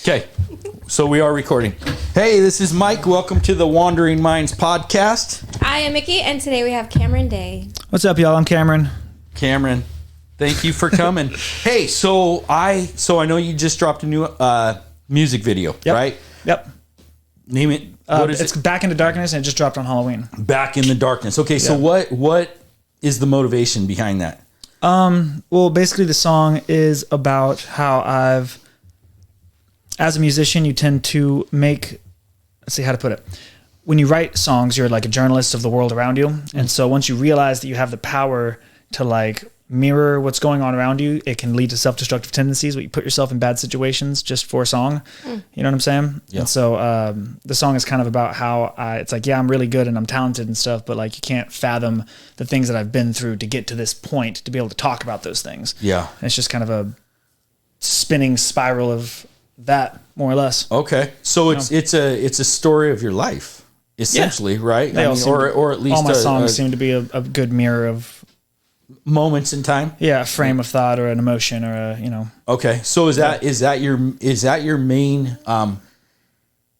Okay, so we are recording. Hey, this is Mike. Welcome to the Wandering Minds podcast. I am Mickey, and today we have Cameron Daye. What's up, y'all? I'm Cameron. Cameron, thank you for coming. Hey, so I know you just dropped a new music video, right? Yep. Name it. What is it's it? Back into Darkness, and it just dropped on Halloween. Back in the Darkness. Okay, so what is the motivation behind that? Well, basically the song is about how as a musician, you tend to make, let's see how to put it. When you write songs, you're like a journalist of the world around you. And so once you realize that you have the power to like mirror what's going on around you, it can lead to self-destructive tendencies where you put yourself in bad situations just for a song. You know what I'm saying? Yeah. And so the song is kind of about how it's like, yeah, I'm really good and I'm talented and stuff, but like you can't fathom the things that I've been through to get to this point to be able to talk about those things. Yeah. And it's just kind of a spinning spiral of that, more or less. Okay. So it's a story of your life, essentially, right? Or at least all my songs seem to be a good mirror of moments in time. Yeah, a frame of thought or an emotion or a. Okay, so is that your main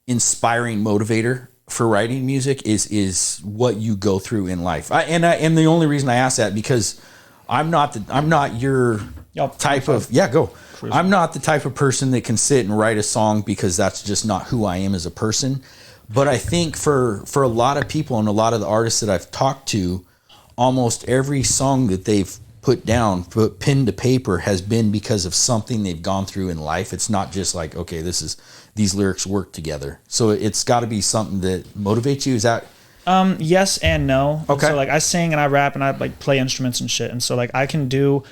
inspiring motivator for writing music? Is what you go through in life? And the only reason I ask that because I'm not your type of go. I'm not the type of person that can sit and write a song because that's just not who I am as a person. But I think for a lot of people and a lot of the artists that I've talked to, almost every song that they've put pen to paper has been because of something they've gone through in life. It's not just like, okay, these lyrics work together. So it's got to be something that motivates you. Is that? Yes and no. Okay. So like I sing and I rap and I like play instruments and shit. And so like I can do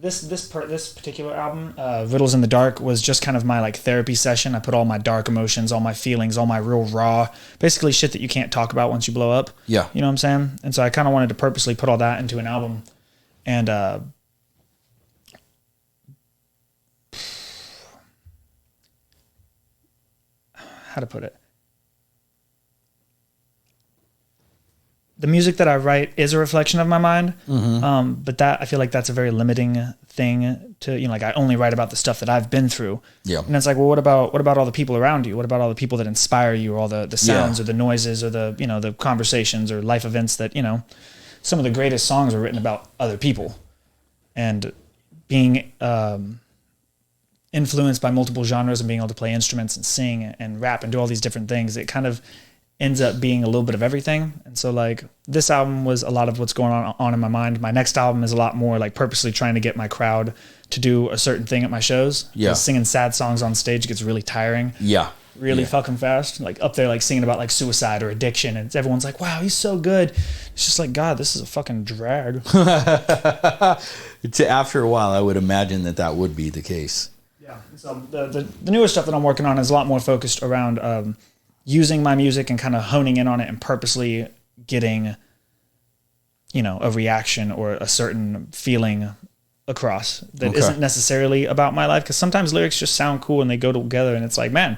this particular album, Riddles in the Dark, was just kind of my like therapy session. I put all my dark emotions, all my feelings, all my real raw, basically shit that you can't talk about once you blow up. Yeah. You know what I'm saying? And so I kind of wanted to purposely put all that into an album. And how to put it? The music that I write is a reflection of my mind, but that I feel like that's a very limiting thing to, like I only write about the stuff that I've been through. Yeah. And it's like, well, what about all the people around you? What about all the people that inspire you, or all the sounds or the noises or the, the conversations or life events that, some of the greatest songs are written about other people. And being influenced by multiple genres and being able to play instruments and sing and rap and do all these different things, it kind of ends up being a little bit of everything. And so like this album was a lot of what's going on in my mind. My next album is a lot more like purposely trying to get my crowd to do a certain thing at my shows. Yeah. Singing sad songs on stage gets really tiring. Yeah. Really fucking fast. Like up there, like singing about like suicide or addiction. And everyone's like, wow, he's so good. It's just like, God, this is a fucking drag. After a while, I would imagine that would be the case. Yeah. So the newer stuff that I'm working on is a lot more focused around, using my music and kind of honing in on it and purposely getting, a reaction or a certain feeling across that isn't necessarily about my life. Because sometimes lyrics just sound cool and they go together and it's like, man,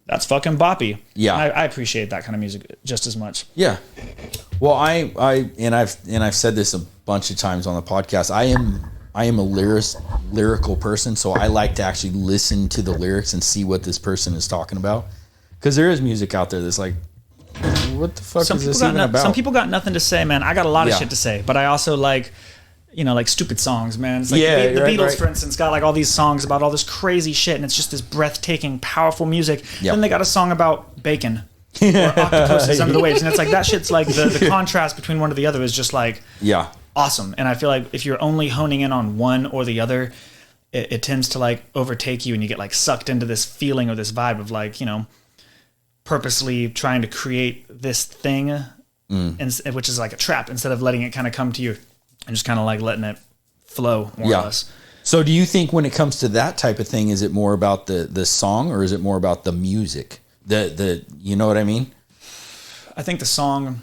that's fucking boppy. Yeah. I appreciate that kind of music just as much. Yeah. Well, I've said this a bunch of times on the podcast. I am a lyrical person, so I like to actually listen to the lyrics and see what this person is talking about. Because there is music out there that's like, what the fuck is this even about? Some people got nothing to say, man. I got a lot of shit to say, but I also like, like stupid songs, man. It's like the Beatles, for instance, got like all these songs about all this crazy shit, and it's just this breathtaking, powerful music. Yep. Then they got a song about bacon or octopuses under the waves, and it's like that shit's like the contrast between one or the other is just like awesome. And I feel like if you're only honing in on one or the other, it tends to like overtake you, and you get like sucked into this feeling or this vibe of like, purposely trying to create this thing, which is like a trap, instead of letting it kind of come to you and just kind of like letting it flow more or less. So do you think when it comes to that type of thing, is it more about the song or is it more about the music? You know what I mean? I think the song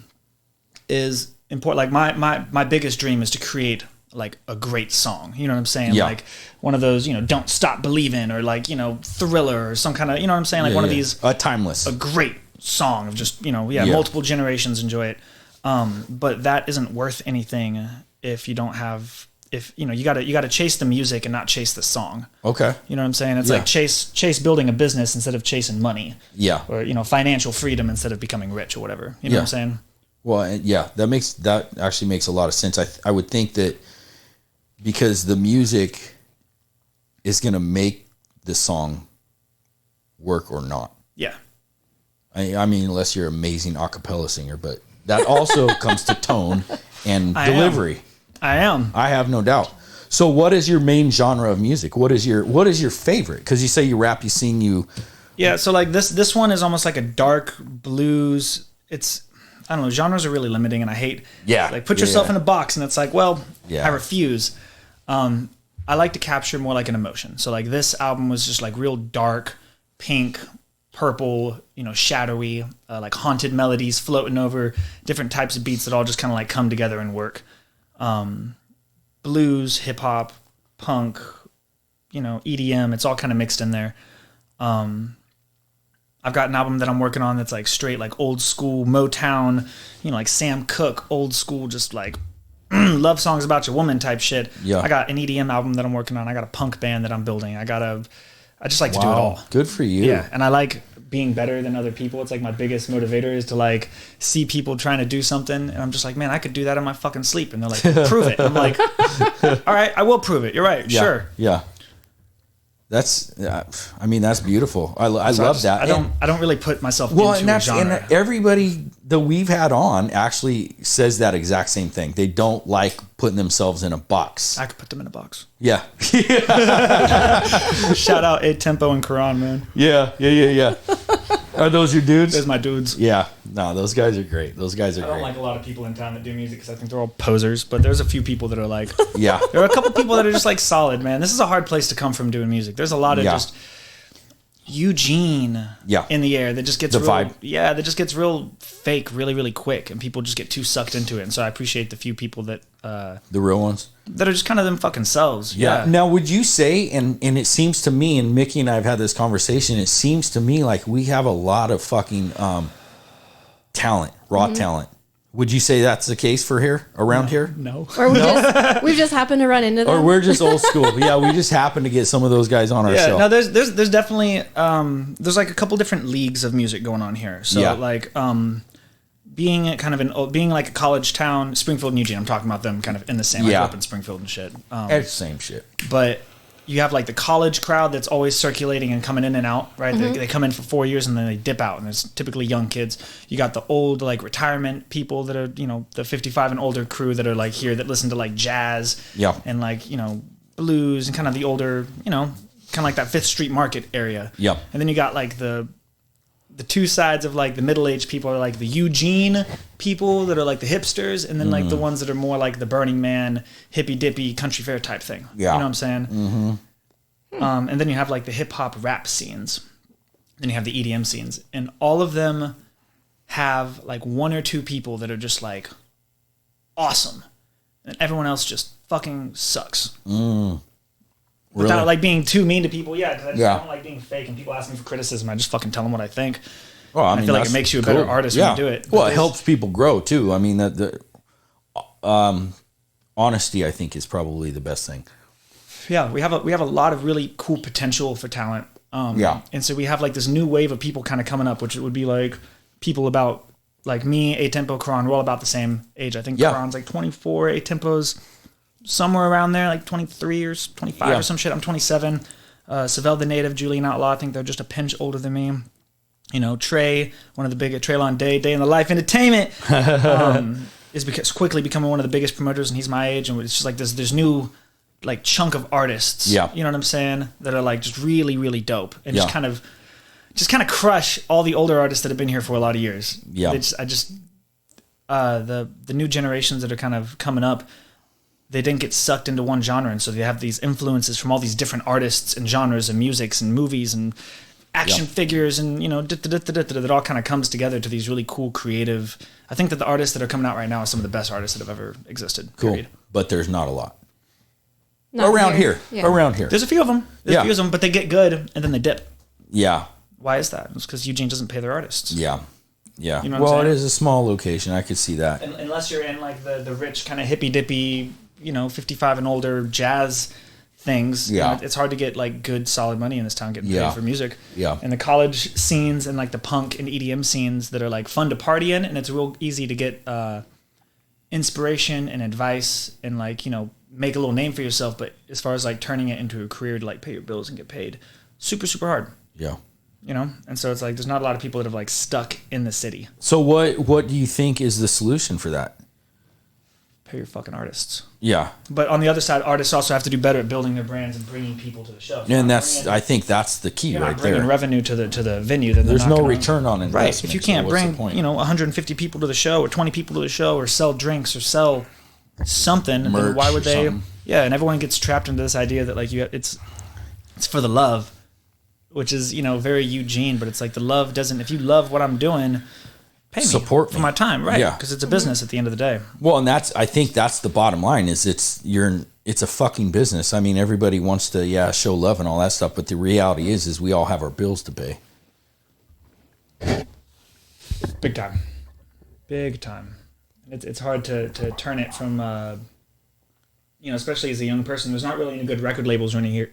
is important. Like my biggest dream is to create like a great song, you know what I'm saying? Yeah. Like one of those, Don't Stop Believing, or like, Thriller, or some kind of, you know what I'm saying? Like one of these, timeless, a great song of just, multiple generations enjoy it. But that isn't worth anything if you don't have if you gotta chase the music and not chase the song. Okay. You know what I'm saying? It's like chase building a business instead of chasing money. Yeah. Or financial freedom instead of becoming rich or whatever. You know what I'm saying? Well, yeah, that actually makes a lot of sense. I would think that because the music is going to make the song work or not. Yeah. I mean, unless you're an amazing a cappella singer, but that also comes to tone and delivery. I am. I have no doubt. So what is your main genre of music? What is your favorite? Because you say you rap, you sing, you... Yeah, so like this one is almost like a dark blues. It's, I don't know, genres are really limiting, and I hate... Yeah. Like, put yourself in a box, and it's like, well, yeah. I refuse. I like to capture more like an emotion. So like this album was just like real dark, pink, purple, shadowy, like haunted melodies floating over different types of beats that all just kind of like come together and work. Blues, hip hop, punk, EDM, it's all kind of mixed in there. I've got an album that I'm working on that's like straight like old school Motown, like Sam Cooke, old school, just like love songs about your woman type shit. Yeah. I got an EDM album that I'm working on. I got a punk band that I'm building. I just like to do it all. Good for you. Yeah. And I like being better than other people. It's like my biggest motivator is to like see people trying to do something. And I'm just like, man, I could do that in my fucking sleep. And they're like, prove it. And I'm like, all right, I will prove it. You're right. Yeah. Sure. Yeah. That's beautiful. I love that. I don't really put myself into a genre. And everybody that we've had on actually says that exact same thing. They don't like putting themselves in a box. I could put them in a box. Yeah. Shout out A Tempo and Karan, man. Yeah. Are those your dudes? Those my dudes. Yeah. No, those guys are great. I don't like a lot of people in town that do music because I think they're all posers, but there's a few people that are like... Yeah. There are a couple people that are just like solid, man. This is a hard place to come from doing music. There's a lot of just Eugene in the air that just gets vibe. Yeah, that just gets real fake really, really quick, and people just get too sucked into it. And so I appreciate the few people that... the real ones? That are just kind of them fucking selves. Yeah. Now, would you say, and it seems to me, and Mickey and I have had this conversation, it seems to me like we have a lot of fucking talent, raw talent. Would you say that's the case for around here? No. Or we've just happened to run into them. Or we're just old school. Yeah, we just happen to get some of those guys on our show. No, there's definitely there's like a couple different leagues of music going on here. So like being like a college town, Springfield and Eugene, I'm talking about them kind of in the same. I grew up in Springfield and shit. It's the same shit. But you have like the college crowd that's always circulating and coming in and out, right? Mm-hmm. They come in for 4 years and then they dip out, and it's typically young kids. You got the old like retirement people that are, the 55 and older crew that are like here that listen to like jazz and like, blues and kind of the older, kind of like that Fifth Street Market area. Yeah. And then you got like the two sides of like the middle-aged people are like the Eugene people that are like the hipsters, and then like the ones that are more like the Burning Man, hippy dippy country fair type thing. Yeah. You know what I'm saying? Mm-hmm. And then you have like the hip hop rap scenes. Then you have the EDM scenes, and all of them have like one or two people that are just like awesome, and everyone else just fucking sucks. Without Really? like being too mean to people, because I just don't like being fake, and people ask me for criticism, I just fucking tell them what I think. Well, I feel like it makes you a better artist when you do it. Well, it helps people grow too. I mean, the honesty, I think, is probably the best thing. Yeah, we have a lot of really cool potential for talent. And so we have like this new wave of people kind of coming up, which would be like people about like me, A Tempo, Karan. We're all about the same age. I think Karan's like 24, A Tempo's somewhere around there, like 23 or 25 or some shit. I'm 27. Savell the Native, Julian Outlaw, I think they're just a pinch older than me. Trey, one of the biggest, Traylon Day in the Life Entertainment, is quickly becoming one of the biggest promoters, and he's my age, and it's just like this new like chunk of artists, you know what I'm saying, that are like just really, really dope, and just kind of crush all the older artists that have been here for a lot of years. Yeah, the new generations that are kind of coming up, they didn't get sucked into one genre, and so they have these influences from all these different artists and genres and musics and movies and action figures, and that all kind of comes together to these really cool, creative. I think that the artists that are coming out right now are some of the best artists that have ever existed. Cool, period. But there's not a lot. Not around here. Yeah. Around here. There's a few of them. But they get good and then they dip. Yeah. Why is that? It's because Eugene doesn't pay their artists. Yeah. Yeah. You know what I'm saying? It is a small location. I could see that. Unless you're in like the rich kind of hippy dippy 55 and older jazz things. Yeah. It's hard to get like good solid money in this town getting Yeah. paid for music. Yeah. And the college scenes and like the punk and EDM scenes that are like fun to party in, and it's real easy to get inspiration and advice and like, make a little name for yourself. But as far as like turning it into a career to like pay your bills and get paid, super, super hard. Yeah. And so it's like there's not a lot of people that have like stuck in the city. So what do you think is the solution for that? Pay your fucking artists. Yeah. But on the other side, artists also have to do better at building their brands and bringing people to the show. And I think that's the key You're right not bringing there. revenue to the venue. Then There's no return on investment. Right. If you can't so what's bring the point? 150 people to the show or 20 people to the show or sell drinks or sell something, then Merch why would or they? something. Yeah, and everyone gets trapped into this idea that like it's for the love, which is very Eugene, but it's like the love doesn't. If you love what I'm doing, pay me Support for me. my time, right? Yeah. Because it's a business at the end of the day. Well, and I think that's the bottom line is it's a fucking business. I mean, everybody wants to, show love and all that stuff. But the reality is we all have our bills to pay. Big time. Big time. It's hard to turn it from, especially as a young person, there's not really any good record labels running here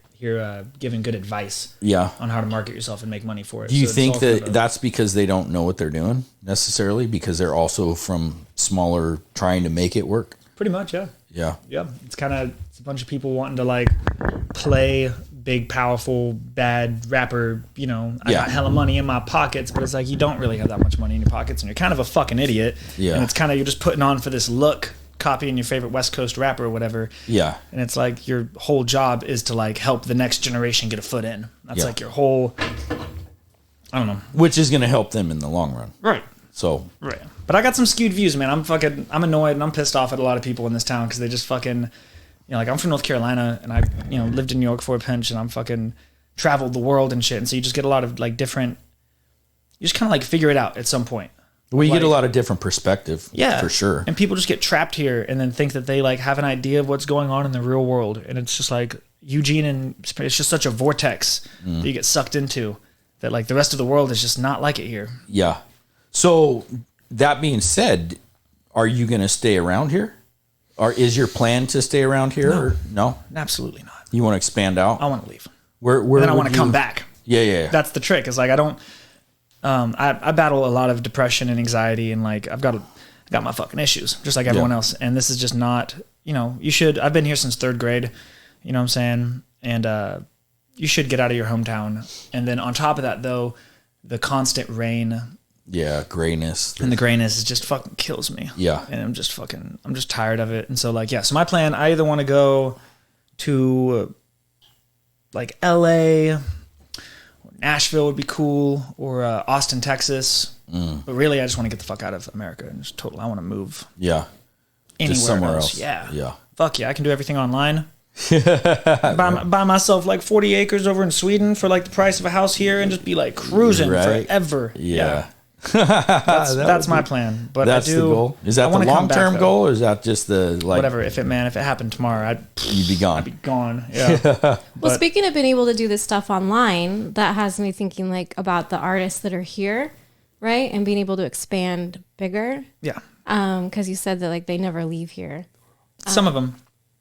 giving good advice Yeah. on how to market yourself and make money for it. Do you So it's think all that for the- that's because they don't know what they're doing necessarily? Because they're also from smaller, trying to make it work? Pretty much, yeah. Yeah. Yeah. It's a bunch of people wanting to like play big, powerful, bad rapper, I got hella money in my pockets, but it's like you don't really have that much money in your pockets and you're kind of a fucking idiot. Yeah. And it's kind of, you're just putting on for this look, copying your favorite West Coast rapper or whatever. Yeah. And it's like your whole job is to like help the next generation get a foot in. That's Yeah. like your whole, I don't know. Which is going to help them in the long run. Right. So. Right. But I got some skewed views, man. I'm annoyed and I'm pissed off at a lot of people in this town because they just fucking, like I'm from North Carolina and I, lived in New York for a pinch and I'm fucking traveled the world and shit. And so you just get a lot of like different, you just kind of like figure it out at some point. We Like- get a lot of different perspective. Yeah. For sure. And people just get trapped here and then think that they like have an idea of what's going on in the real world. And it's just like Eugene and it's just such a vortex that you get sucked into that like the rest of the world is just not like it here. Yeah. So that being said, are you going to stay around here? Or is your plan to stay around here? No. Or no? Absolutely not. You want to expand out? I want to leave. Where Then I would want to you- come back. Yeah. That's the trick. Is like I don't. I battle a lot of depression and anxiety, and like I got my fucking issues, just like everyone else. And this is just not. You should. I've been here since 3rd grade. You know what I'm saying? And you should get out of your hometown. And then on top of that, though, the constant rain Yeah, grayness. and the grayness is just fucking kills me. Yeah. And I'm just tired of it. And so like, yeah. So my plan, I either want to go to like LA. Nashville would be cool, or Austin, Texas. But really, I just want to get the fuck out of America and just I want to move Yeah. anywhere Just somewhere else. else. Yeah. Yeah. Fuck yeah, I can do everything online. buy myself like 40 acres over in Sweden for like the price of a house here and just be like cruising Right. forever. Yeah. That's my plan. But That's I do. the goal. Is that I the wanna come back, long-term though. goal, or is that just the like? Whatever. If it happened tomorrow, I'd You'd be gone. be gone. Yeah. Well, But- speaking of being able to do this stuff online, that has me thinking like about the artists that are here, right? And being able to expand bigger. Yeah. Because you said that like they never leave here. Some of them.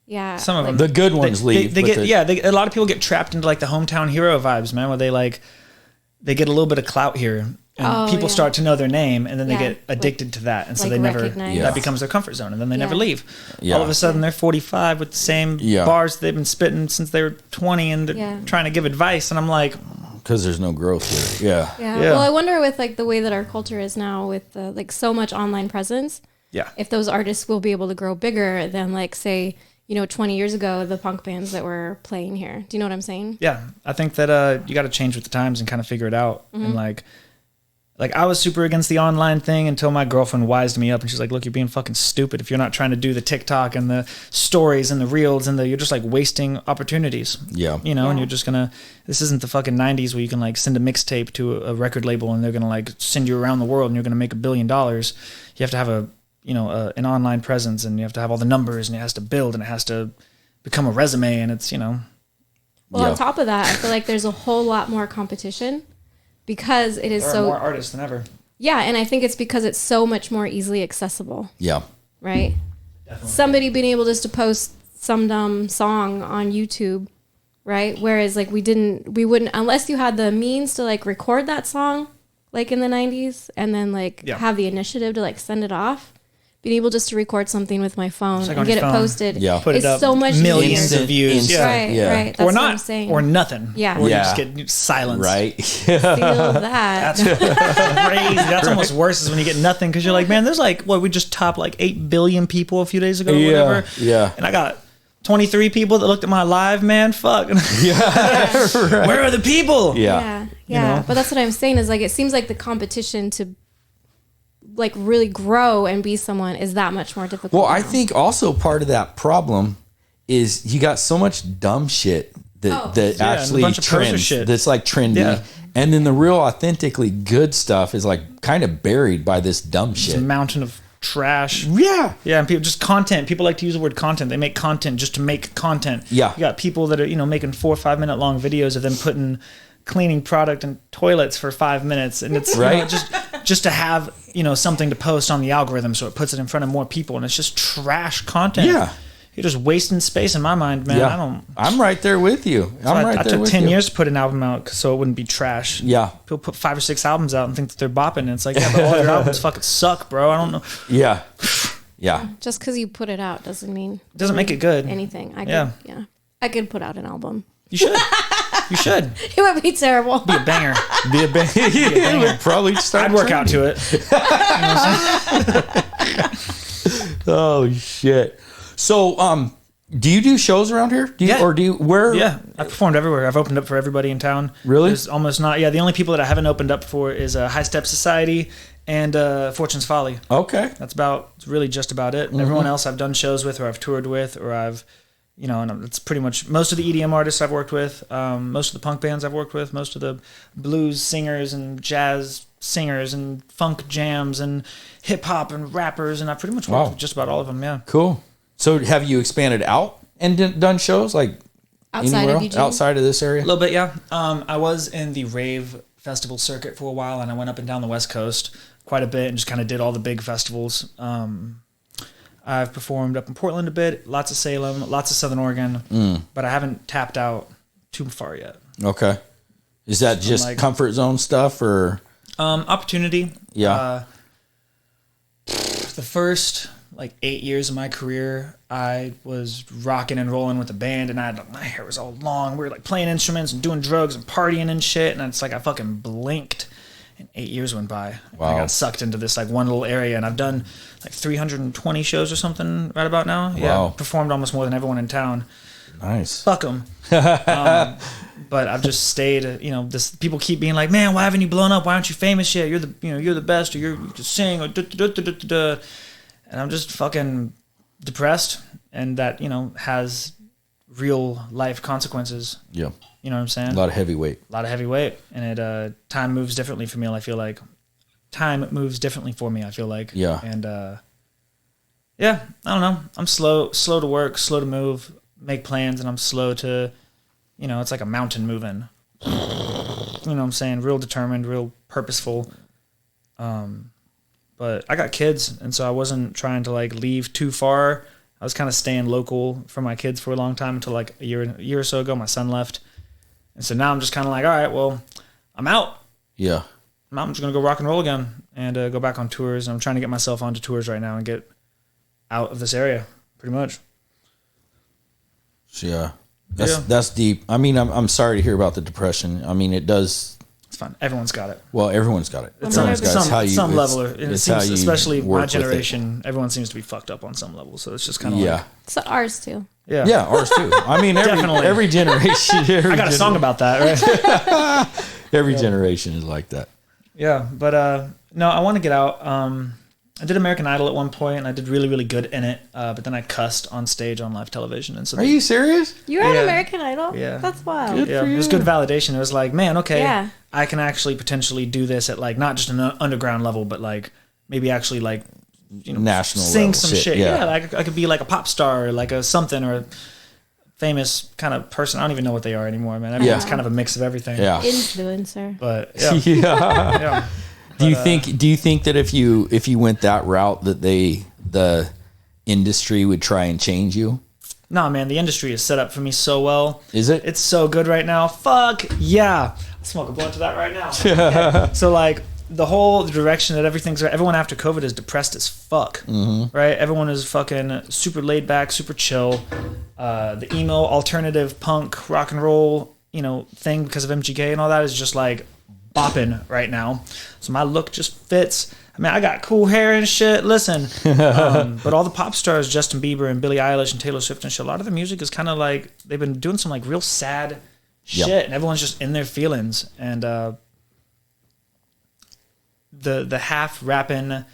Yeah. Some of like, them. The good ones leave. They but get the- a lot of people get trapped into like the hometown hero vibes, man, where they get a little bit of clout here and Oh, people yeah. start to know their name and then they Yeah, get addicted to that. And so like they never, recognize. Yeah. that becomes their comfort zone and then they never Yeah. leave. Yeah. All of a sudden they're 45 with the same Yeah. bars they've been spitting since they were 20 and they're Yeah. trying to give advice. And I'm like, Because there's no growth here. Yeah. Yeah. Yeah. Well, I wonder with like the way that our culture is now with like so much online presence, yeah, if those artists will be able to grow bigger than like say, 20 years ago, the punk bands that were playing here. Do you know what I'm saying? yeah. I think that you got to change with the times and kind of figure it out. Mm-hmm. And like I was super against the online thing until my girlfriend wised me up and she's like, look, you're being fucking stupid if you're not trying to do the TikTok and the stories and the reels and you're just like wasting opportures. Yeah. And Yeah. you're just gonna, this isn't the fucking 90s where you can like send a mixtape to a record label and they're gonna like send you around the world and you're gonna make $1 billion. You have to have an online presence and you have to have all the numbers and it has to build and it has to become a resume and it's, Well, Yeah. on top of that, I feel like there's a whole lot more competition because it is there are so more artists than ever. yeah, and I think it's because it's so much more easily accessible, Yeah. right? Definitely. somebody being able just to post some dumb song on YouTube, right? Whereas like we wouldn't, unless you had the means to like record that song like in the 90s and then like have the initiative to like send it off. Being able just to record something with my phone and get it posted put it up, so much millions easier. of views. Right. That's or what not, I'm saying. or nothing. Yeah. Or you just get silence. Right. Feel that. That's crazy. That's almost worse is when you get nothing because you're like, man, there's like, we just topped like 8 billion people a few days ago or whatever. Yeah. And I got 23 people that looked at my live, man. Fuck. Right. Where are the people? Yeah. You know? But that's what I'm saying is like, it seems like the competition to like really grow and be someone is that much more difficult. Well, now. I think also part of that problem is you got so much dumb shit that actually and a bunch of poser trends. shit. That's like trendy. Yeah. And then the real authentically good stuff is like kind of buried by this dumb It's shit. a mountain of trash. Yeah. Yeah, and people just content. People like to use the word content. They make content just to make content. Yeah. You got people that are, making 4 or 5 minute long videos of them putting cleaning product in toilets for 5 minutes, and it's Right. just to have something to post on the algorithm, so it puts it in front of more people, and it's just trash content. Yeah. You're just wasting space in my mind, man. Yeah. I'm right there with you. I took 10 years to put an album out so it wouldn't be trash. Yeah. People put 5 or 6 albums out and think that they're bopping, and it's like, yeah, but all your albums fucking suck, bro. I don't know. Yeah. Yeah. just because you put it out doesn't mean It doesn't make it good. anything. Yeah. I could put out an album. You should. You should. It would be terrible. Be a banger. Be a band. It would probably start. I'd work out to it. Oh shit. So, do you do shows around here? Or do you where? Yeah, I've performed everywhere. I've opened up for everybody in town. Really? There's almost not. Yeah, the only people that I haven't opened up for is High Step Society and Fortune's Folly. Okay. That's really just about it. And everyone else I've done shows with, or I've toured with, or I've, and it's pretty much most of the EDM artists I've worked with, most of the punk bands I've worked with, most of the blues singers and jazz singers and funk jams and hip hop and rappers, and I pretty much worked with just about all of them. Yeah. Cool. So have you expanded out and done shows like Outside anywhere of else? Eugene? Outside of this area? A little bit, yeah. I was in the rave festival circuit for a while, and I went up and down the West Coast quite a bit and just kind of did all the big festivals. I've performed up in Portland a bit, lots of Salem, lots of Southern Oregon, but I haven't tapped out too far yet. Okay. Is that just comfort zone stuff or? Opportunity. Yeah. The first 8 years of my career, I was rocking and rolling with a band, and my hair was all long. We were playing instruments and doing drugs and partying and shit, and it's I fucking blinked, and 8 years went by. Wow. I got sucked into this one little area, and I've done 320 shows or something right about now. Yeah, Wow. performed almost more than everyone in town. Nice. Fuck them. But I've just stayed. People keep being like, "Man, why haven't you blown up? Why aren't you famous yet? You're the best, or you just sing, or da." And I'm just fucking depressed, and that has real life consequences. Yeah. You know what I'm saying? A lot of heavy weight. A lot of heavy weight, and time moves differently for me. I feel like time moves differently for me. I feel like. Yeah. And yeah, I don't know. I'm slow to work, slow to move, make plans, and I'm slow to, it's like a mountain moving. You know what I'm saying? Real determined, real purposeful. But I got kids, and so I wasn't trying to leave too far. I was kind of staying local for my kids for a long time until a year or so ago. My son left, and so now I'm just kind of all right, well, I'm out. Yeah. I'm just gonna go rock and roll again and go back on tours. And I'm trying to get myself onto tours right now and get out of this area, pretty much. So, yeah. That's deep. I mean, I'm sorry to hear about the depression. I mean, it does. It's fine. Everyone's got it. Well, everyone's got it. Some level. It's seems, how you especially my work with it. generation, everyone seems to be fucked up on some level. So it's just kind of So ours too. Yeah, ours too. I mean, every generation. I got a song about that, right? Every generation is like that. Yeah, but no, I want to get out. I did American Idol at one point, and I did really, really good in it. But then I cussed on stage on live television. And so Are you serious? You were on American Idol? Yeah. That's wild. Good. Yeah, for it was you. good validation. It was like, man, okay, Yeah. I can actually potentially do this at not just an underground level, but maybe actually National sing level some shit, shit. yeah. I could be a pop star, or a something, or a famous kind of person. I don't even know what they are anymore, man. Everyone's kind of a mix of everything. Yeah. Influencer. But yeah, Yeah. yeah. Do you think that if you went that route that the industry would try and change you? Nah, man, the industry is set up for me so well. Is it? It's so good right now. Fuck yeah. I'll smoke a blunt to that right now. Okay. So like the whole direction that everyone after COVID is depressed as fuck, right? Everyone is fucking super laid back, super chill. The emo, alternative, punk, rock and roll, thing because of MGK and all that is just like bopping right now. So my look just fits. I mean, I got cool hair and shit. Listen, but all the pop stars, Justin Bieber and Billie Eilish and Taylor Swift and shit, a lot of the music is kind of like they've been doing some like real sad shit, and everyone's just in their feelings. And the half rapping,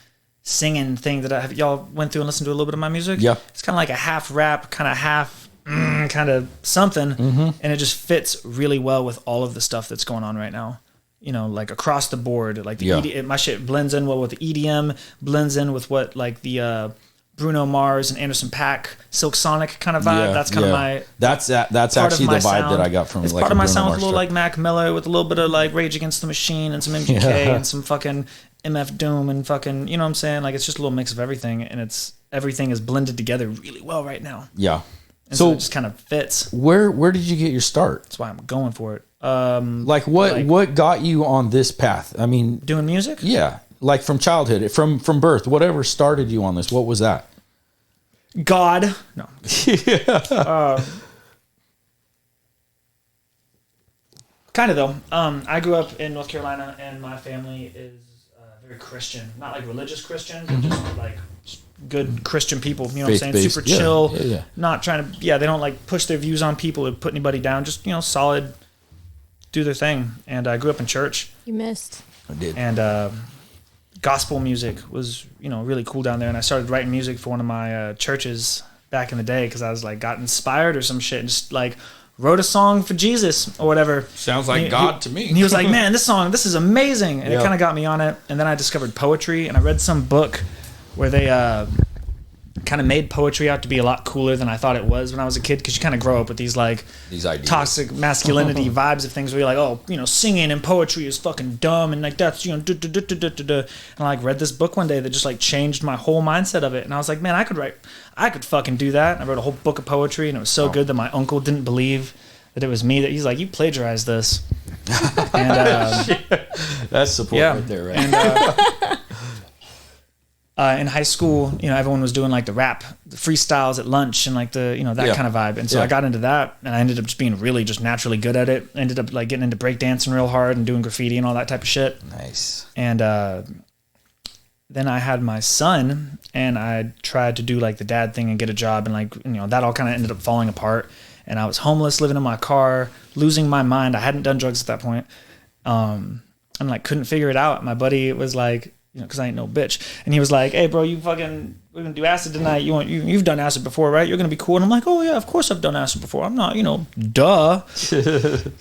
singing thing that y'all went through and listened to a little bit of my music. Yeah, it's kind of like a half rap, kind of half kind of something, and it just fits really well with all of the stuff that's going on right now. Like across the board, like the my shit blends in well with the EDM, blends in with what like the Bruno Mars and Anderson .Paak, Silk Sonic kind of vibe. That's kind of my that's actually the vibe sound that I got from it's like part of my sound Mars with a little like Mac Mello with a little bit of like Rage Against the Machine and some MGK and some fucking MF Doom and fucking what I'm saying, like it's just a little mix of everything, and everything is blended together really well right now. Yeah. And so it just kind of fits. Where did you get your start? That's why I'm going for it. Like what got you on this path? I mean, doing music? Yeah. Like from childhood, from birth, whatever started you on this, what was that? God. No. Kind of though. I grew up in North Carolina and my family is very Christian. Not like religious Christian, but just like good Christian people, what I'm saying? Super chill. Yeah. Not trying to, they don't like push their views on people or put anybody down. Just, solid, do their thing. And I grew up in church. You missed. I did. And gospel music was, really cool down there. And I started writing music for one of my churches back in the day because I was like, got inspired or some shit and just like wrote a song for Jesus or whatever. Sounds like God to me. And he was like, man, this is amazing. And it kind of got me on it. And then I discovered poetry and I read some book where they kind of made poetry out to be a lot cooler than I thought it was when I was a kid, because you kind of grow up with these ideas. Toxic masculinity vibes of things where you're like, singing and poetry is fucking dumb and like that's and I like read this book one day that just like changed my whole mindset of it, and I was like, man, I could fucking do that. And I wrote a whole book of poetry, and it was so good that my uncle didn't believe that it was me. That he's like, you plagiarized this. And that's support right there, right? And, in high school, everyone was doing like the rap, the freestyles at lunch and like the, that kind of vibe. And so I got into that and I ended up just being really just naturally good at it. Ended up like getting into breakdancing real hard and doing graffiti and all that type of shit. Nice. And then I had my son and I tried to do like the dad thing and get a job, and like, that all kind of ended up falling apart. And I was homeless, living in my car, losing my mind. I hadn't done drugs at that point. And like couldn't figure it out. My buddy was like, because I ain't no bitch. And he was like, hey, bro, we're going to do acid tonight. You've done acid before, right? You're going to be cool. And I'm like, oh, yeah, of course I've done acid before. I'm not, duh.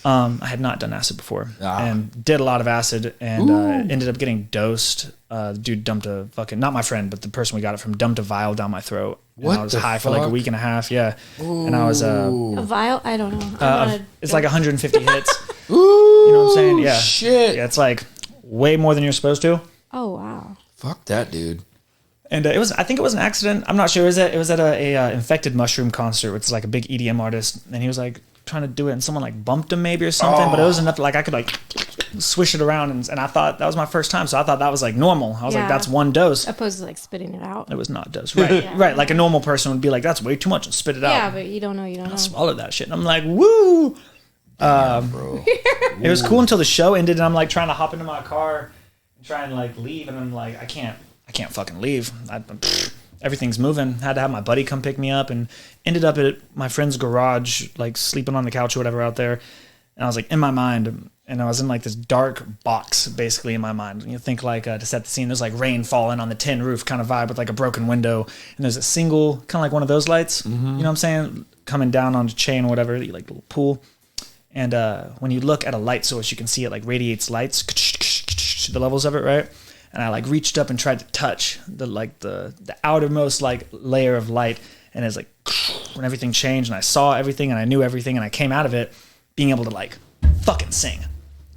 I had not done acid before and did a lot of acid and ended up getting dosed. The dude dumped a fucking, not my friend, but the person we got it from, dumped a vial down my throat. What and I was high for like a week and a half, yeah. Ooh. And I was... a vial? I don't know. It's like 150 hits. Ooh, you know what I'm saying? Yeah. Shit. Yeah, it's like way more than you're supposed to. Oh, wow. Fuck that, dude. And I think it was an accident. I'm not sure. It was at a Infected Mushroom concert, which is like a big EDM artist. And he was like trying to do it and someone like bumped him maybe or something. But it was enough like I could like swish it around. And I thought that was my first time. So I thought that was like normal. I was like, that's one dose. Opposed to like spitting it out. It was not dose. Right. Right. Like a normal person would be like, that's way too much and spit it out. Yeah, but you don't know. I swallowed that shit. And I'm like, woo. Bro. It was cool until the show ended and I'm like trying to hop into my car and try and like leave. And I'm like, I can't fucking leave. Everything's moving. Had to have my buddy come pick me up and ended up at my friend's garage, like sleeping on the couch or whatever out there. And I was like in my mind, and I was in like this dark box basically in my mind. You think like to set the scene, there's like rain falling on the tin roof kind of vibe with like a broken window. And there's a single, kind of like one of those lights, you know what I'm saying? Coming down on the chain or whatever, like a little pool. And when you look at a light source, you can see it like radiates lights, the levels of it, right? And I like reached up and tried to touch the outermost like layer of light, and it's like when everything changed and I saw everything and I knew everything and I came out of it being able to like fucking sing.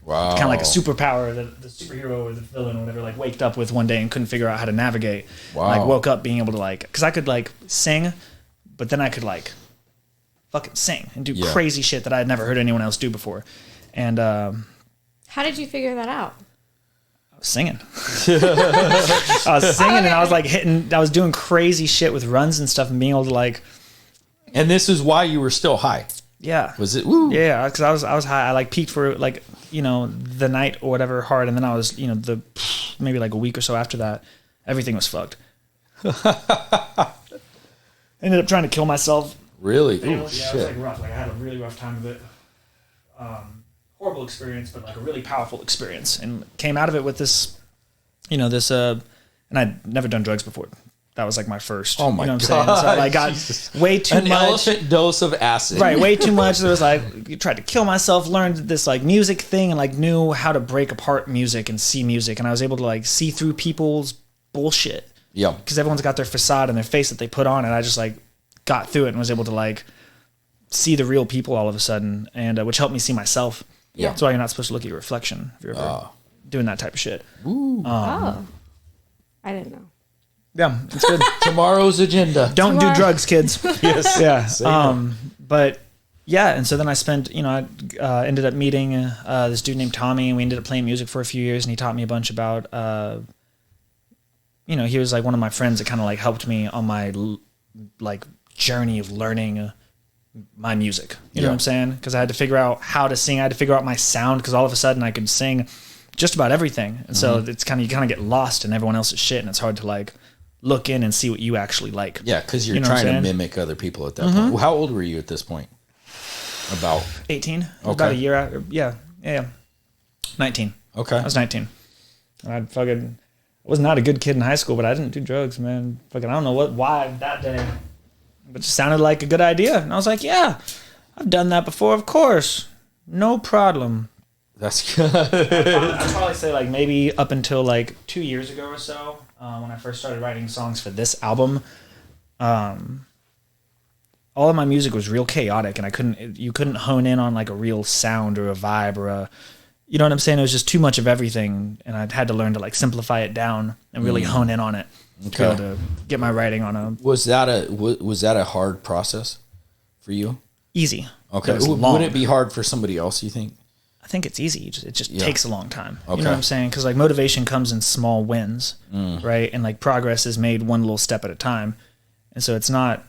Wow. Kind of like a superpower that the superhero or the villain or whatever like waked up with one day and couldn't figure out how to navigate. Wow. Like woke up being able to like, because I could like sing, but then I could like fucking sing and do crazy shit that I had never heard anyone else do before. And how did you figure that out? I was singing. I was singing and I was like I was doing crazy shit with runs and stuff and being able to like. And this is why you were still high. Yeah. Was it? Woo. Yeah, because I was high. I like peaked for like, the night or whatever hard, and then I was, maybe like a week or so after that, everything was fucked. Ended up trying to kill myself. Really? Ooh, yeah, shit. It was like rough. Like I had a really rough time of it. Horrible experience, but like a really powerful experience, and came out of it with this, and I'd never done drugs before. That was like my first. Oh my God! So I got way too much. An elephant dose of acid. Right, way too much. There was like, you tried to kill myself. Learned this like music thing, and like knew how to break apart music and see music, and I was able to like see through people's bullshit. Yeah. Because everyone's got their facade and their face that they put on, and I just like got through it and was able to like see the real people all of a sudden, and which helped me see myself. Yeah. That's why you're not supposed to look at your reflection if you're ever doing that type of shit. Ooh. I didn't know. Yeah, it's good. Tomorrow's agenda. Don't do drugs, kids. Yes. Yeah. But yeah, and so then I spent, I ended up meeting this dude named Tommy, and we ended up playing music for a few years, and he taught me a bunch about, he was like one of my friends that kind of like helped me on my like journey of learning my music. You know what I'm saying? Because I had to figure out how to sing. I had to figure out my sound, because all of a sudden I could sing just about everything. And so it's you kind of get lost in everyone else's shit, and it's hard to like look in and see what you actually like. Yeah, because you're trying to mimic other people at that point. How old were you at this point? About 18. Okay. About a year after. Yeah. 19. Okay. I was 19. I was not a good kid in high school, but I didn't do drugs, man. Fucking, I don't know why that day, but it sounded like a good idea. And I was like, yeah, I've done that before, of course. No problem. That's good. I'd probably say like maybe up until like 2 years ago or so, when I first started writing songs for this album, all of my music was real chaotic, and you couldn't hone in on like a real sound or a vibe or a, you know what I'm saying? It was just too much of everything, and I'd had to learn to like simplify it down and really hone in on it to be able to get my writing on a. Was that a hard process for you? Easy. Okay. Would it be hard for somebody else, you think? I think it's easy. It just takes a long time. Okay. You know what I'm saying? Because like motivation comes in small wins, right? And like progress is made one little step at a time, and so it's not,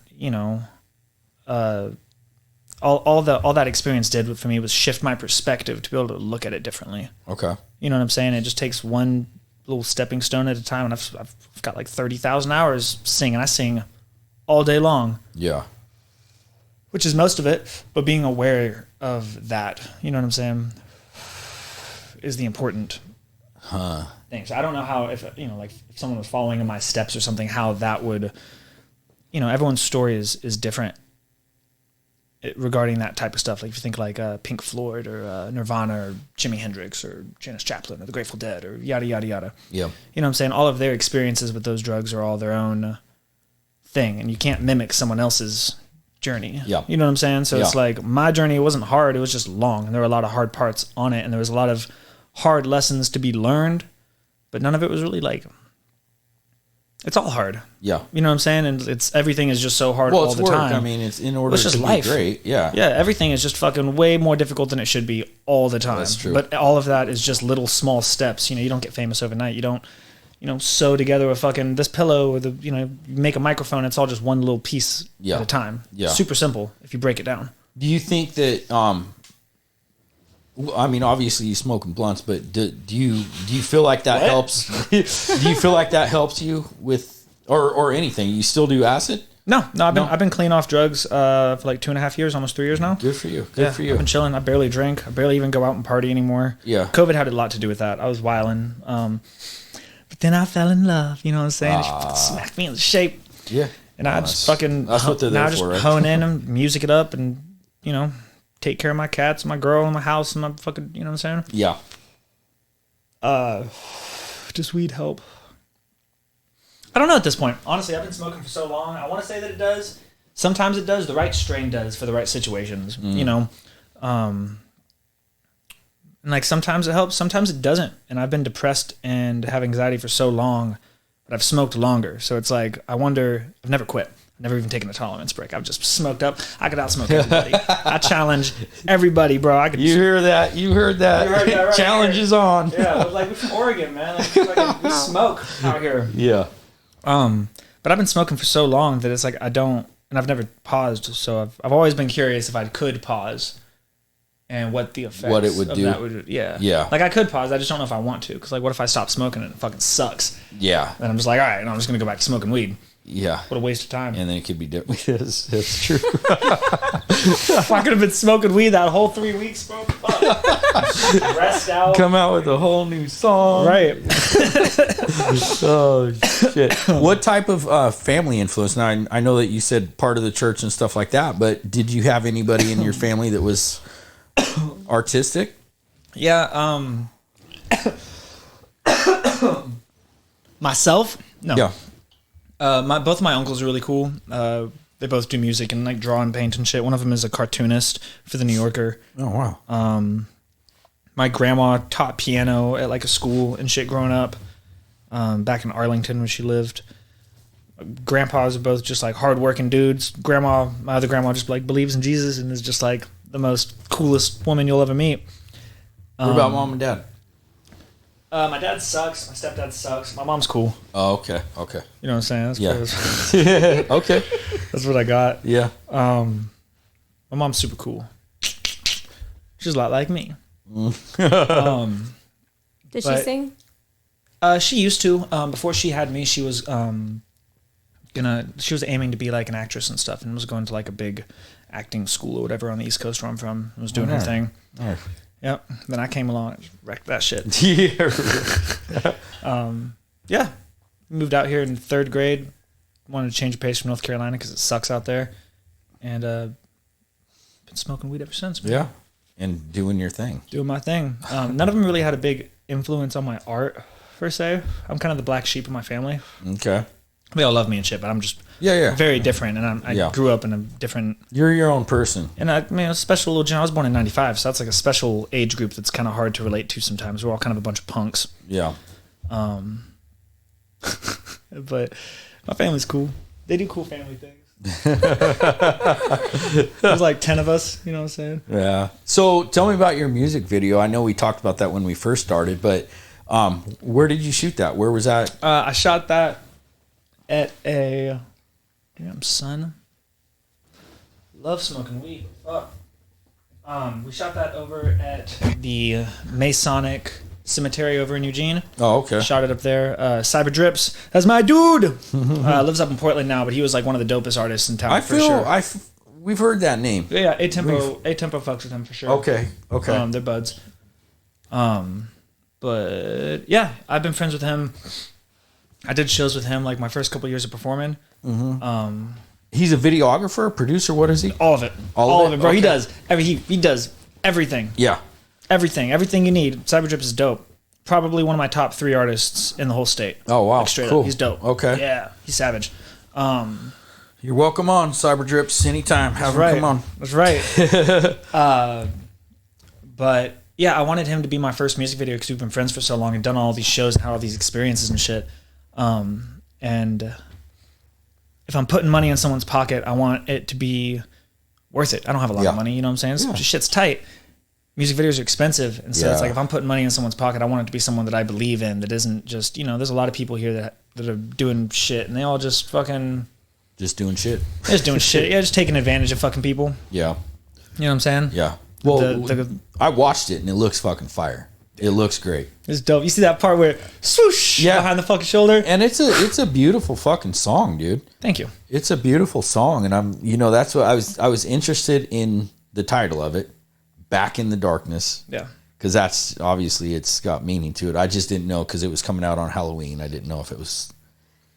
all that experience did for me was shift my perspective to be able to look at it differently. Okay. You know what I'm saying? It just takes one little stepping stone at a time, and I've got like 30,000 hours singing. I sing all day long. Yeah. Which is most of it, but being aware of that, you know what I'm saying, is the important thing. So I don't know how, if someone was following in my steps or something, how that would, everyone's story is different regarding that type of stuff. Like if you think like Pink Floyd or Nirvana or Jimi Hendrix or Janis Joplin or the Grateful Dead or yada, yada, yada. Yeah. You know what I'm saying? All of their experiences with those drugs are all their own thing, and you can't mimic someone else's journey. Yeah. You know what I'm saying? So it's like my journey wasn't hard, it was just long, and there were a lot of hard parts on it, and there was a lot of hard lessons to be learned, but none of it was really like, it's all hard. Yeah. You know what I'm saying? And everything is just so hard all the time. I mean, it's in order to be great. Yeah. Yeah, everything is just fucking way more difficult than it should be all the time. That's true. But all of that is just little small steps. You don't get famous overnight. You don't sew together a fucking this pillow or you make a microphone. It's all just one little piece at a time. Yeah. Super simple if you break it down. Do you think that I mean, obviously you smoking blunts, but do you feel like that helps? Do you feel like that helps you with or anything? You still do acid? No, I've been clean off drugs for like 2.5 years, almost 3 years now. Good for you. Good for you. I've been chilling. I barely drink. I barely even go out and party anymore. Yeah. COVID had a lot to do with that. I was wilding. But then I fell in love, you know what I'm saying? It smacked me in the shape. Yeah. And I just fucking, that's what they're there for, right? Hone in and music it up and, take care of my cats, my girl, and my house, and my fucking, you know what I'm saying? Yeah. Does weed help? I don't know at this point. Honestly, I've been smoking for so long. I want to say that it does. Sometimes it does. The right strain does for the right situations, And like sometimes it helps, sometimes it doesn't. And I've been depressed and have anxiety for so long, but I've smoked longer. So it's like, I wonder, I've never quit. I've never even taken a tolerance break. I've just smoked up. I could outsmoke everybody. I challenge everybody, bro. I could. You heard that? You heard that? Right challenge is on. Yeah, I was like, we're from Oregon, man. Like, we smoke out here. Yeah. But I've been smoking for so long that it's like I don't, and I've never paused. So I've always been curious if I could pause, and what the effects what it would of do. That would, yeah. Yeah. Like I could pause. I just don't know if I want to. Because like, what if I stop smoking and it fucking sucks? Yeah. And I'm just like, all right, and I'm just gonna go back to smoking weed. Yeah. What a waste of time. And then it could be different. That's true. If I could have been smoking weed that whole 3 weeks, bro. Fuck. Rest out. Come out with a whole new song. Right. Oh, shit. What type of family influence? Now, I know that you said part of the church and stuff like that, but did you have anybody in your family that was artistic? Yeah. Myself? No. Yeah. Both of my uncles are really cool. They both do music and like draw and paint and shit. One of them is a cartoonist for the New Yorker. Oh, wow. My grandma taught piano at like a school and shit growing up, back in Arlington when she lived. Grandpas are both just like hardworking dudes. My other grandma just like believes in Jesus and is just like the most coolest woman you'll ever meet. What about mom and dad? My dad sucks. My stepdad sucks. My mom's cool. Oh, okay. Okay. You know what I'm saying? Yeah. Okay. That's what I got. Yeah. My mom's super cool. She's a lot like me. Did she sing? She used to. Before she had me, she was she was aiming to be like an actress and stuff, and was going to like a big acting school or whatever on the East Coast where I'm from. And was doing her thing. Nice. Yep. Then I came along and wrecked that shit. Yeah. Moved out here in 3rd grade. Wanted to change of pace from North Carolina because it sucks out there. And been smoking weed ever since, man. Yeah. And doing your thing. Doing my thing. None of them really had a big influence on my art, per se. I'm kind of the black sheep of my family. Okay. They all love me and shit, but I'm just very different. And I grew up in a different... You're your own person. And I mean, a special little gen. I was born in 95, so that's like a special age group that's kind of hard to relate to sometimes. We're all kind of a bunch of punks. Yeah. But my family's cool. They do cool family things. There's like 10 of us, you know what I'm saying? Yeah. So tell me about your music video. I know we talked about that when we first started, but where did you shoot that? Where was that? I shot that at a... Damn, son. Love smoking weed. Fuck. We shot that over at the Masonic Cemetery over in Eugene. Oh, okay. Shot it up there. Cyber Drips. That's my dude. Lives up in Portland now, but he was like one of the dopest artists in town for sure. We've heard that name. Yeah, A-Tempo fucks with him for sure. Okay. They're buds. But yeah, I've been friends with him. I did shows with him like my first couple years of performing. Mm-hmm. He's a videographer, producer. What is he? All of it. All of it, bro. Okay. He does. He does everything. Yeah. Everything you need. Cyber Drip is dope. Probably one of my top 3 artists in the whole state. Oh wow, like straight cool. up. He's dope. Okay. Yeah, he's savage. You're welcome on Cyber Drips anytime. Have him come on. That's right. But yeah, I wanted him to be my first music video because we've been friends for so long and done all these shows and had all these experiences and shit. And if I'm putting money in someone's pocket, I want it to be worth it. I don't have a lot of money, you know what I'm saying? Shit's tight. Music videos are expensive, and so it's like if I'm putting money in someone's pocket, I want it to be someone that I believe in, that isn't just, there's a lot of people here that are doing shit, and they all just fucking... Just doing shit. Just doing shit. Yeah, just taking advantage of fucking people. Yeah. You know what I'm saying? Yeah. Well, I watched it, and it looks fucking fire. It looks great. It's dope. You see that part where swoosh behind the fucking shoulder? And it's a beautiful fucking song, dude. Thank you. It's a beautiful song, and that's what I was interested in the title of it, Back in the Darkness. Yeah. Because that's obviously it's got meaning to it. I just didn't know because it was coming out on Halloween. I didn't know if it was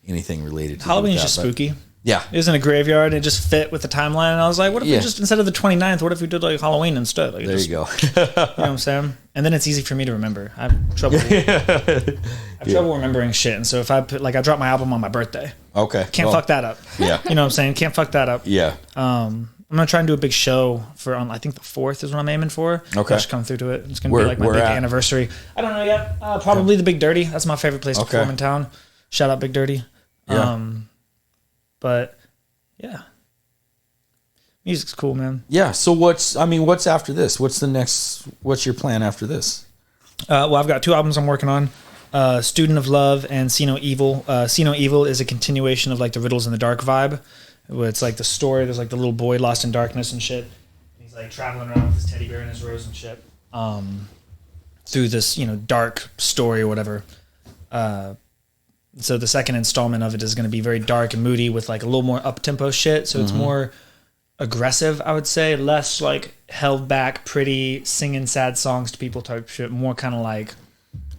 anything related to Halloween is that, just spooky. Yeah. It was in a graveyard and it just fit with the timeline. And I was like, what if we just, instead of the 29th, what if we did like Halloween instead? Like, there you go. You know what I'm saying? And then it's easy for me to remember. I have trouble. Trouble remembering shit. And so if I put, I dropped my album on my birthday. Okay. Can't fuck that up. Yeah. You know what I'm saying? Can't fuck that up. Yeah. I'm gonna try and do a big show for on. I think the 4th is what I'm aiming for. Okay. I should come through to it. It's gonna be like my big at? anniversary. I don't know yet. Probably the Big Dirty. That's my favorite place to perform in town. Shout out Big Dirty. Yeah. But yeah, music's cool, man. Yeah. So what's after this? What's your plan after this? Well, I've got 2 albums I'm working on. Student of Love and See No Evil. See No Evil is a continuation of like the Riddles in the Dark vibe. Where it's like the story, there's like the little boy lost in darkness and shit. And he's like traveling around with his teddy bear and his rose and shit. Through this, dark story or whatever. So the second installment of it is going to be very dark and moody with like a little more up-tempo shit. So it's more aggressive, I would say. Less like held back, pretty, singing sad songs to people type shit. More kind of like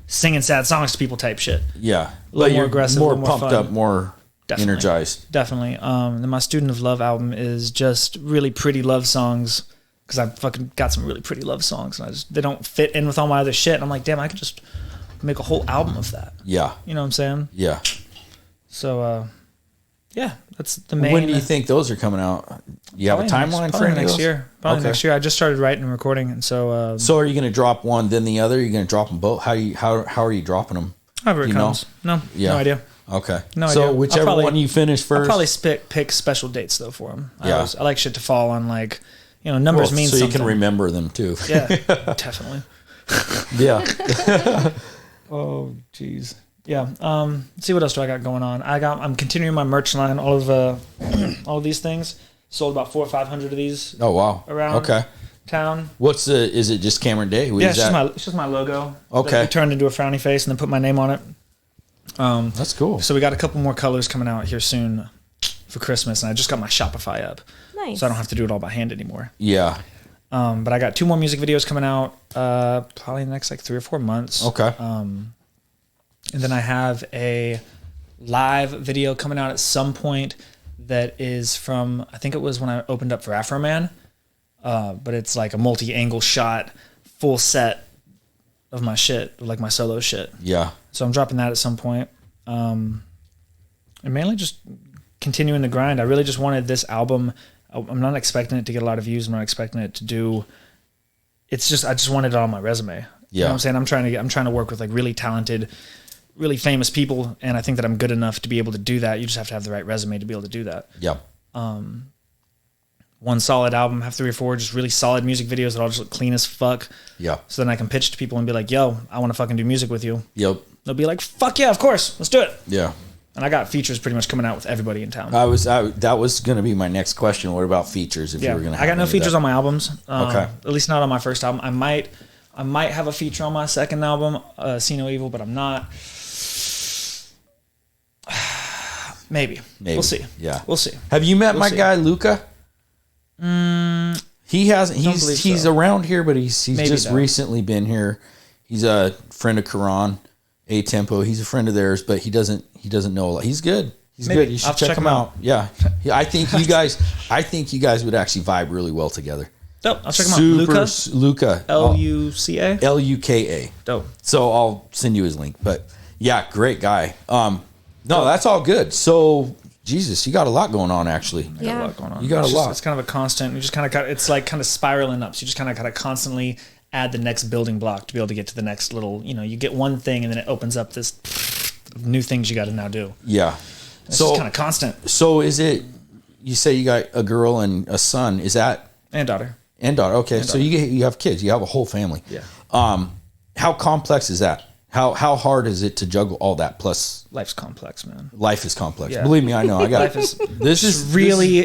singing sad songs to people type shit. Yeah. A little more aggressive, more a little more pumped fun. up, more energized. Definitely. Then my Student of Love album is just really pretty love songs because I've fucking got some really pretty love songs and they don't fit in with all my other shit. And I'm like, damn, I could just make a whole album of that. Yeah. You know what I'm saying? Yeah. So, yeah, that's the main. When do you think those are coming out? You have a timeline for any next of those? year? Probably next year. I just started writing and recording, and so. So are you going to drop one, then the other? Are you going to drop them both? How are you dropping them? However it comes. No idea. Okay. No so idea. whichever one you finish first. I'll probably pick special dates though for them. Yeah. I like shit to fall on like, numbers mean so something. you can remember them too. Yeah, definitely. Yeah. Oh, jeez. Yeah. Let's see what else do I got going on. I'm continuing my merch line. All of these things. Sold about 400 or 500 of these. Oh wow. Around town. Is it just Cameron Daye? Yeah, it's just my logo. Okay. We turned into a frowny face and then put my name on it. That's cool. So we got a couple more colors coming out here soon for Christmas, and I just got my Shopify up. Nice. So I don't have to do it all by hand anymore. Yeah. But I got 2 more music videos coming out probably in the next like 3 or 4 months. Okay. And then I have a live video coming out at some point that is from, I think it was when I opened up for Afro Man. But it's like a multi-angle shot, full set of my shit, like my solo shit. Yeah. So I'm dropping that at some point. And mainly just continuing the grind. I really just wanted this album. I'm not expecting it to get a lot of views. I'm not expecting it to do. It's just I just wanted it on my resume. Yeah. You know what I'm saying? I'm trying to work with like really talented, really famous people, and I think that I'm good enough to be able to do that. You just have to have the right resume to be able to do that. Yep. One solid album, have 3 or 4 just really solid music videos that all just look clean as fuck. Yeah. So then I can pitch to people and be like, yo, I want to fucking do music with you. Yep. They'll be like, fuck yeah, of course, let's do it. Yeah. And I got features pretty much coming out with everybody in town. That was going to be my next question. What about features? If you were going to, I got no features on my albums. Okay. At least not on my first album. I might have a feature on my second album, See No Evil, but I'm not. Maybe. We'll see. Yeah. We'll see. Have you met my guy Luca? He hasn't. He's around here, but he's just recently been here. He's a friend of Karan, A Tempo. He's a friend of theirs, but he doesn't know a lot. He's good. He's good. You should check him out. Yeah. I think you guys would actually vibe really well together. Dope. I'll check him out. Luca. Luca. Luka. Dope. So I'll send you his link. But yeah, great guy. No, that's all good. So Jesus, you got a lot going on actually. Yeah. Got a lot going on. You got a lot. It's kind of a constant. You just kind of it's like kind of spiraling up. So you just kind of got to constantly add the next building block to be able to get to the next little. You get one thing and then it opens up this new things you got to now do. Yeah. It's just kind of constant. So is it? You say you got a girl and a son. Is that and daughter? And daughter. Okay, so you have kids. You have a whole family. Yeah. How complex is that? How hard is it to juggle all that? Plus, life's complex, man. Life is complex. Yeah. Believe me, I know. I got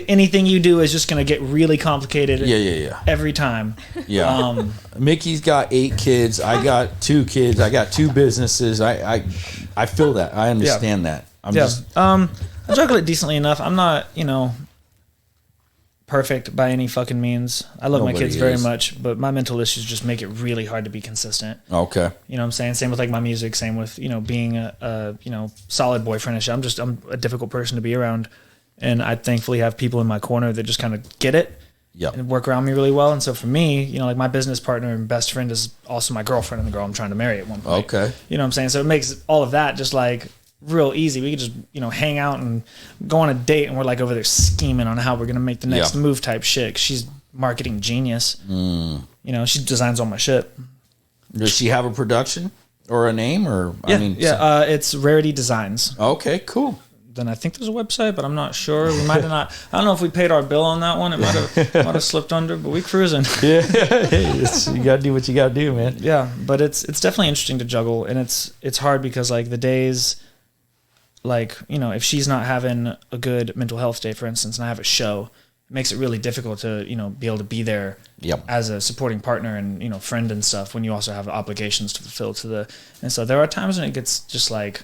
anything you do is just going to get really complicated. Yeah. Every time. Yeah. Mickey's got 8 kids. I got 2 kids. I got 2 businesses. I feel that. I understand that. I juggle it decently enough. I'm not, perfect by any fucking means. I love my kids very much, but my mental issues just make it really hard to be consistent. Okay. You know what I'm saying? Same with like my music, same with, being a solid boyfriend and shit. I'm a difficult person to be around, and I thankfully have people in my corner that just kind of get it. Yep. And work around me really well. And so for me, like my business partner and best friend is also my girlfriend and the girl I'm trying to marry at one point. Okay. You know what I'm saying? So it makes all of that just like real easy. We could just, hang out and go on a date, and we're like over there scheming on how we're going to make the next move type shit. 'Cause she's marketing genius. She designs all my shit. Does she have a production or a name or? It's Rarity Designs. Okay, cool. Then I think there's a website, but I'm not sure. We might have not. I don't know if we paid our bill on that one. It might have slipped under, but we cruising. Yeah, you gotta do what you gotta do, man. Yeah, but it's definitely interesting to juggle, and it's hard because like the days, like if she's not having a good mental health day, for instance, and I have a show, it makes it really difficult to be able to be there as a supporting partner and friend and stuff when you also have obligations to fulfill and so there are times when it gets just like.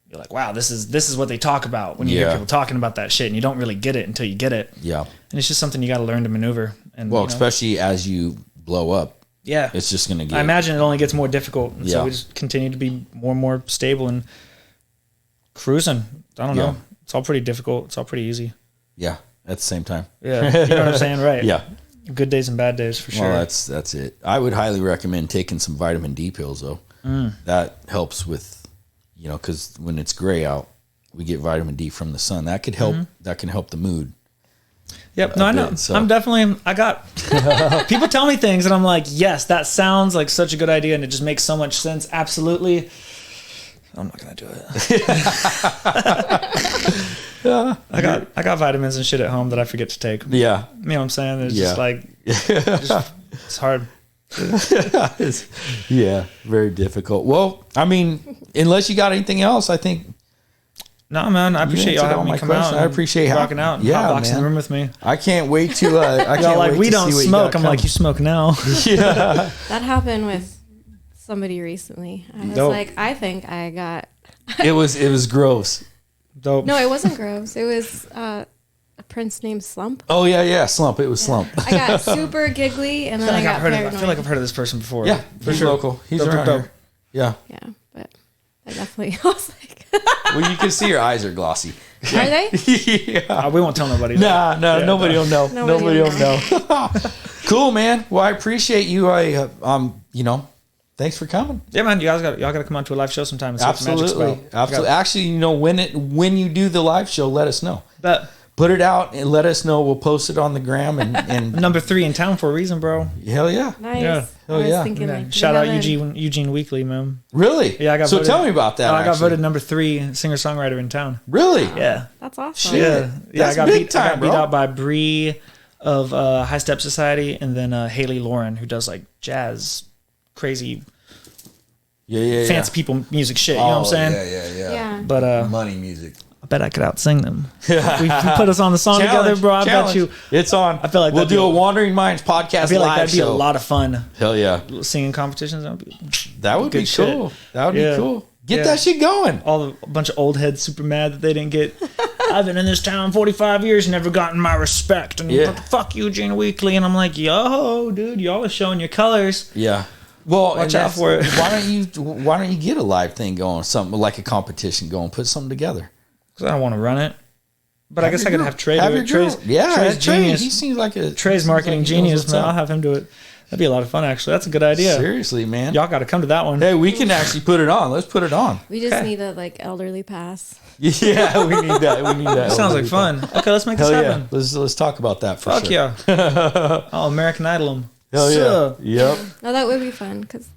You're like, wow, this is what they talk about when you hear people talking about that shit, and you don't really get it until you get it. Yeah, and it's just something you got to learn to maneuver. And especially as you blow up. Yeah, it's just gonna get. I imagine it only gets more difficult. And so we just continue to be more and more stable and cruising. I don't know. It's all pretty difficult. It's all pretty easy. Yeah, at the same time. Yeah, you know what I'm saying, right? Yeah, good days and bad days for sure. Well, that's it. I would highly recommend taking some vitamin D pills though. That helps with. Because when it's gray out, we get vitamin D from the sun. That could help. That can help the mood. Yep. No, I know. So. I got people tell me things and I'm like, yes, that sounds like such a good idea. And it just makes so much sense. Absolutely. I'm not going to do it. I got vitamins and shit at home that I forget to take. Yeah. You know what I'm saying? It's just like, it's hard. Yeah, very difficult. Well, I mean, unless you got anything else, I think. No, man, I appreciate y'all having me come out. I appreciate rocking out. And hotboxing the room with me. I can't wait to. I can't like wait we to don't see smoke. I'm like, you smoke now. Yeah, that happened with somebody recently. I was like, I think I got. It was gross. Dope. No, it wasn't gross. It was a prince named Slump. Oh yeah, Slump. It was Slump. I got super giggly, and then I got paranoid. I feel like I've heard of this person before. Yeah, he's local. He's around here. Yeah. Yeah, but I definitely was like. Well, you can see your eyes are glossy. Are they? Yeah. We won't tell nobody. Nah, nobody will know. Nobody will know. Cool, man. Well, I appreciate you. Thanks for coming. Yeah, man. Y'all got to come out to a live show sometime. And Absolutely. Absolutely. Actually, when you do the live show, let us know. Put it out and let us know. We'll post it on the gram and number 3 in town for a reason, bro. Hell yeah. Nice. Yeah. Hell yeah. Like, shout out Eugene Weekly, man. Really? Yeah, I got voted. Tell me about that. I got voted number 3 singer-songwriter in town. Really? Yeah. That's awesome. Shit. Yeah. That's I got big beat out by Bree of High Step Society, and then Haley Lauren, who does like jazz, crazy, fancy people music shit. You know what I'm saying? Yeah. But money music. I bet I could outsing them. If we put us on the song together, bro. I bet you. It's on. I feel like we'll do a Wandering Minds podcast. I feel like that'd be show. a lot of fun. Hell yeah. Singing competitions. That would be cool. That would be cool. Get that shit going. A bunch of old heads super mad that they didn't get. I've been in this town 45 years, never gotten my respect. And fuck Eugene Weekly. And I'm like, yo, dude, y'all are showing your colors. Yeah. Well, watch out for it. Why don't you get a live thing going, something like a competition going, put something together? Because I don't want to run it. But I guess I could have Trey do it. Trey's genius. He seems like Trey's marketing genius, man. I'll have him do it. That'd be a lot of fun, actually. That's a good idea. Seriously, man. Y'all got to come to that one. Hey, we can actually put it on. Let's put it on. We just need a elderly pass. Yeah, we need that. Sounds like fun. Okay, let's make this happen. Yeah. Let's talk about that for sure. Fuck yeah. American Idol them. Hell yeah. Yep. No, that would be fun because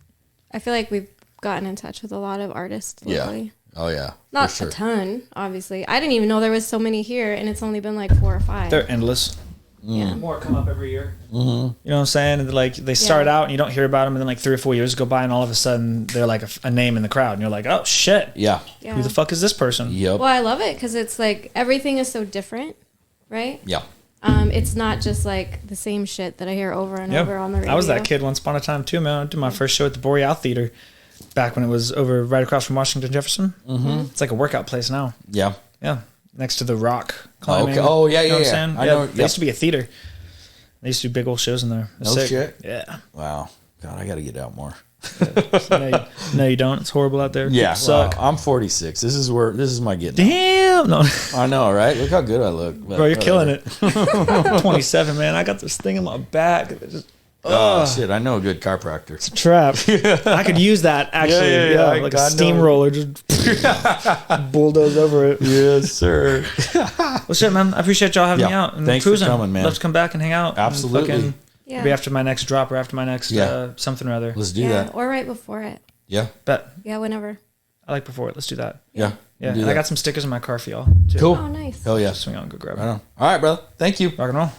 I feel like we've gotten in touch with a lot of artists locally. Yeah. Oh yeah. Not a ton, obviously. I didn't even know there was so many here, and it's only been like 4 or 5. They're endless. Yeah. More come up every year. Mm-hmm. You know what I'm saying? And like they start out and you don't hear about them, and then like 3 or 4 years go by, and all of a sudden they're like a name in the crowd, and you're like, oh shit. Yeah. Who the fuck is this person? Yep. Well, I love it because it's like everything is so different, right? Yeah. It's not just like the same shit that I hear over and over on the radio. I was that kid once upon a time too, man. I did my first show at the Boreal Theater back when it was over right across from Washington Jefferson. Mm-hmm. It's like a workout place now. Yeah. Yeah. Next to the Rock climbing. Okay. Oh yeah, you know yeah. What I'm saying? I know. There used to be a theater. They used to do big old shows in there. No shit. Yeah. Wow. God, I got to get out more. No, you don't. It's horrible out there. Yeah. Suck. I'm 46. This is my getting. Damn. No. I know, right? Look how good I look. Bro, you're killing it. 27, man. I got this thing in my back. Oh shit! I know a good chiropractor. It's a trap. I could use that actually. Yeah, like a steamroller, just bulldoze over it. Yes, sir. Well, shit, man. I appreciate y'all having me out and thanks cruising. for coming, man. Let's come back and hang out. Absolutely. Maybe after my next drop or after my next something or other. Let's do that. Or right before it. Yeah. Bet. Yeah, whenever. I like before it. Let's do that. Yeah. Yeah. Do And that. I got some stickers in my car for y'all too. Cool. Oh, nice. Hell yeah. Just swing out and go grab Right them. on. All right, brother. Thank you. Rock and roll.